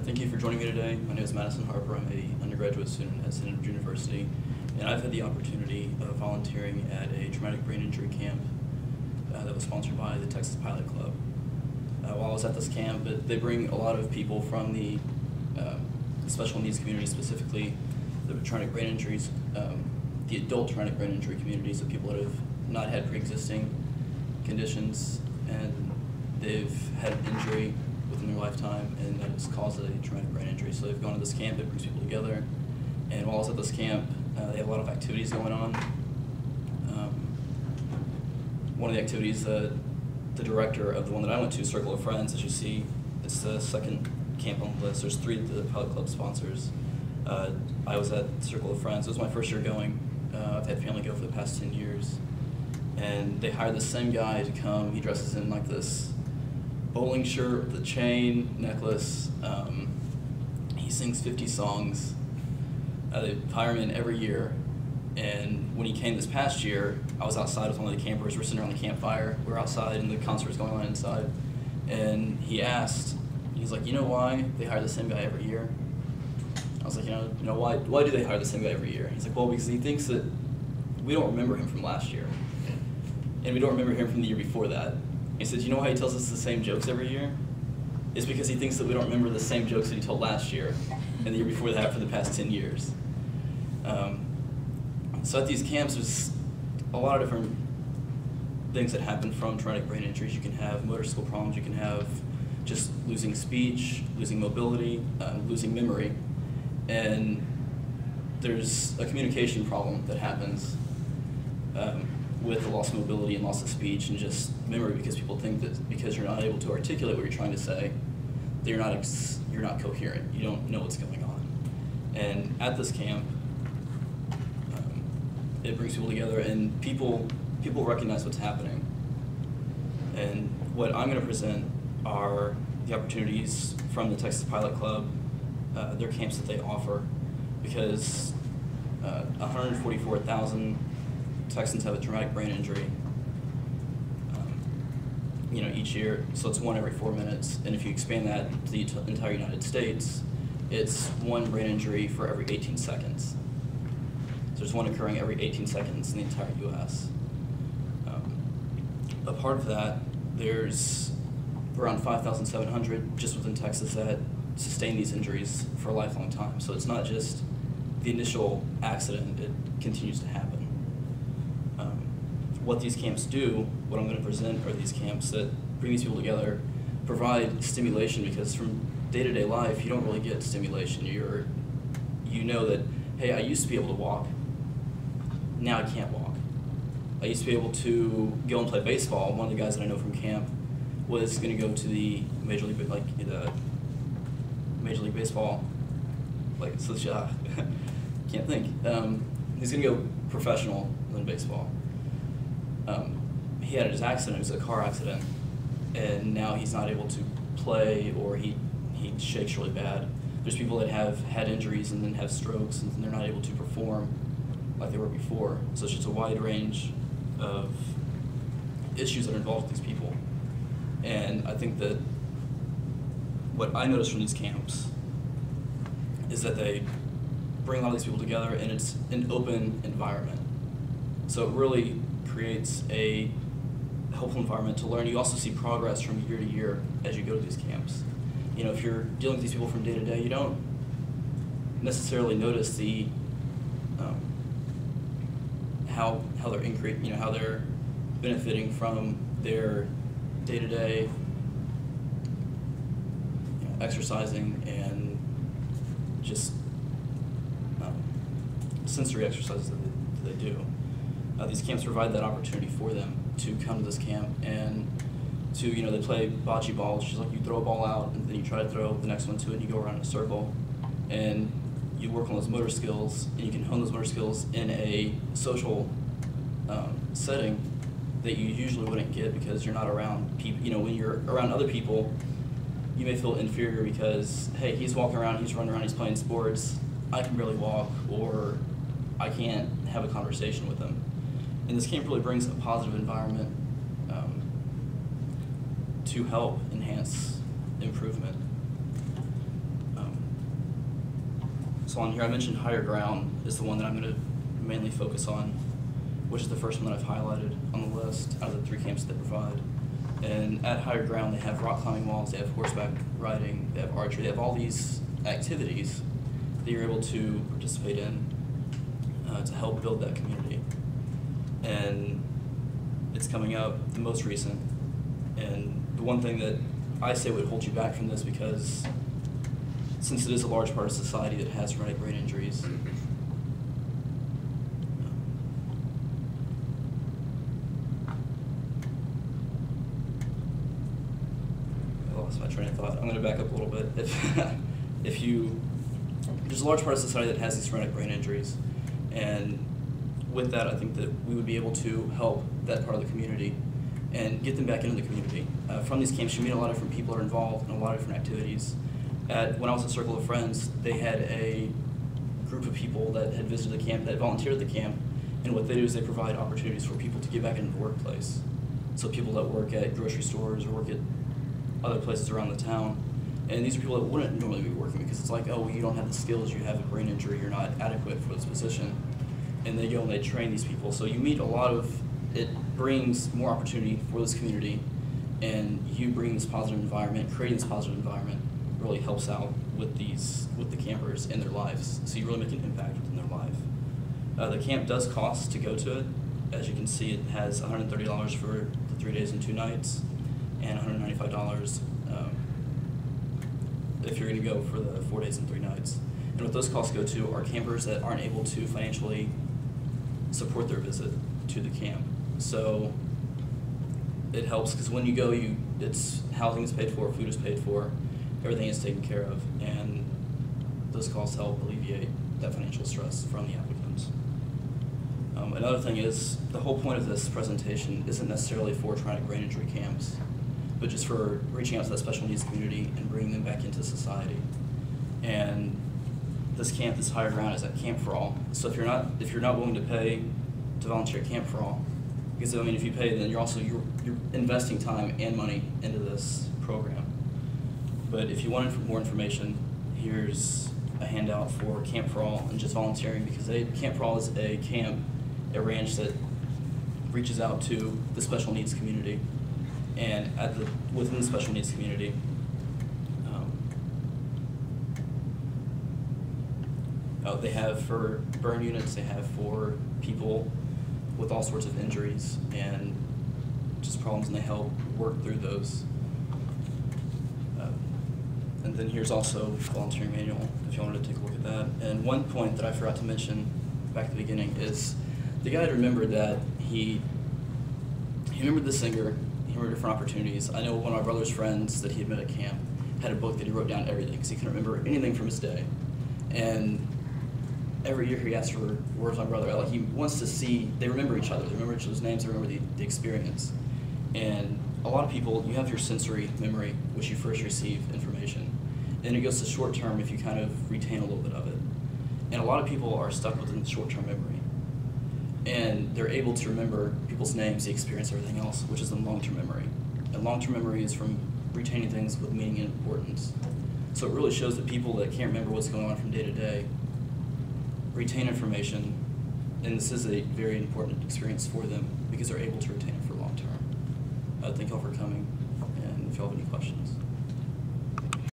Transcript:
Thank you for joining me today. My name is Madison Harper. I'm an undergraduate student at Synod University, and I've had the opportunity of volunteering at a traumatic brain injury camp that was sponsored by the Texas Pilot Club. While I was at this camp, they bring a lot of people from the special needs community, specifically the traumatic brain injuries, the adult traumatic brain injury community, so people that have not had pre-existing conditions and they've had an injury within their lifetime, and that has caused a traumatic brain injury. So they've gone to this camp, it brings people together, and while I was at this camp, they have a lot of activities going on. One of the activities, the director of the one that I went to, Circle of Friends, as you see, it's the second camp on the list. There's 3 of the Pilot Club sponsors. I was at Circle of Friends. It was my first year going. I've had family go for the past 10 years. And they hired the same guy to come. He dresses in like this bowling shirt with a chain, necklace. He sings 50 songs. They hire him in every year. And when he came this past year, I was outside with one of the campers. We're sitting around the campfire. We're outside, and the concert was going on inside. And he asked, he's like, "You know why they hire the same guy every year?" I was like, you know, why do they hire the same guy every year? He's like, "Well, because he thinks that we don't remember him from last year, and we don't remember him from the year before that." He says, "You know why he tells us the same jokes every year? It's because he thinks that we don't remember the same jokes that he told last year and the year before that for the past 10 years. So at these camps, there's a lot of different things that happen from traumatic brain injuries. You can have motor skill problems, you can have just losing speech, losing mobility, losing memory, and there's a communication problem that happens with the loss of mobility and loss of speech and just memory, because people think that because you're not able to articulate what you're trying to say, that you're not coherent. You don't know what's going on. And at this camp, it brings people together, and people recognize what's happening. And what I'm going to present are the opportunities from the Texas Pilot Club, their camps that they offer, because 144,000 Texans have a traumatic brain injury, each year. So it's 1 every 4 minutes, and if you expand that to the entire United States, it's 1 brain injury for every 18 seconds. So there's 1 occurring every 18 seconds in the entire U.S. A part of that, there's around 5,700 just within Texas that sustain these injuries for a lifelong time. So it's not just the initial accident, it continues to happen. What these camps do, what I'm going to present are these camps that bring these people together, provide stimulation, because from day-to-day life, you don't really get stimulation. You know that, hey, I used to be able to walk, now I can't walk. I used to be able to go and play baseball. One of the guys that I know from camp was going to go to the Major League Baseball, can't think. He's going to go professional in baseball. He had his accident, it was a car accident, and now he's not able to play, or he shakes really bad. There's people that have had injuries and then have strokes, and they're not able to perform like they were before. So it's just a wide range of issues that are involved with these people. And I think that what I noticed from these camps is that they bring a lot of these people together, and it's an open environment. So it really creates a helpful environment to learn. You also see progress from year to year as you go to these camps. If you're dealing with these people from day to day, you don't necessarily notice the how they're how they're benefiting from their day-to-day exercising and just sensory exercises that they do. These camps provide that opportunity for them to come to this camp and to, they play bocce ball, which is like you throw a ball out and then you try to throw the next one to it and you go around in a circle. And you work on those motor skills, and you can hone those motor skills in a social setting that you usually wouldn't get because you're not around people. When you're around other people, you may feel inferior because, hey, he's walking around, he's running around, he's playing sports, I can barely walk, or I can't have a conversation with him. And this camp really brings a positive environment to help enhance improvement. So on here I mentioned Higher Ground is the one that I'm going to mainly focus on, which is the first one that I've highlighted on the list out of the 3 camps they provide. And at Higher Ground they have rock climbing walls, they have horseback riding, they have archery, they have all these activities that you're able to participate in to help build that community. And it's coming up, the most recent, and the one thing that I say would hold you back from this, because since it is a large part of society that has traumatic brain injuries, I lost my train of thought. I'm going to back up a little bit. There's a large part of society that has these traumatic brain injuries, and with that, I think that we would be able to help that part of the community and get them back into the community. From these camps, you meet a lot of different people that are involved in a lot of different activities. When I was at Circle of Friends, they had a group of people that had visited the camp, that volunteered at the camp, and what they do is they provide opportunities for people to get back into the workplace. So people that work at grocery stores or work at other places around the town, and these are people that wouldn't normally be working because it's like, oh, well, you don't have the skills, you have a brain injury, you're not adequate for this position. And they go and they train these people. So you meet a lot of, it brings more opportunity for this community, and you bring this positive environment, creating this positive environment really helps out with the campers in their lives. So you really make an impact within their life. The camp does cost to go to it. As you can see, it has $130 for the 3 days and 2 nights, and $195 if you're going to go for the 4 days and 3 nights. And what those costs go to are campers that aren't able to financially support their visit to the camp. So it helps because when you go, it's housing is paid for, food is paid for, everything is taken care of, and those costs help alleviate that financial stress from the applicants. Another thing is, the whole point of this presentation isn't necessarily for traumatic brain injury camps, but just for reaching out to that special needs community and bringing them back into society. And this camp, this Higher Ground, is at Camp for All. So if you're not willing to pay to volunteer at Camp for All, because I mean, if you pay, then you're investing time and money into this program. But if you want more information, here's a handout for Camp for All and just volunteering, because Camp for All is a camp, a ranch that reaches out to the special needs community, and within the special needs community, they have for burn units, they have for people with all sorts of injuries and just problems, and they help work through those. And then here's also the volunteering manual, if you wanted to take a look at that. And one point that I forgot to mention back at the beginning is the guy remembered that he remembered the singer, he remembered different opportunities. I know one of my brother's friends that he had met at camp had a book that he wrote down everything because he couldn't remember anything from his day. And every year he asks for, where's my brother? Like, he wants to see, they remember each other, they remember each other's names, they remember the experience. And a lot of people, you have your sensory memory, which you first receive information. Then it goes to short term if you kind of retain a little bit of it. And a lot of people are stuck within short-term memory. And they're able to remember people's names, the experience, everything else, which is the long-term memory. And long-term memory is from retaining things with meaning and importance. So it really shows that people that can't remember what's going on from day to day retain information, and this is a very important experience for them because they're able to retain it for long term. Thank you all for coming, and if you all have any questions.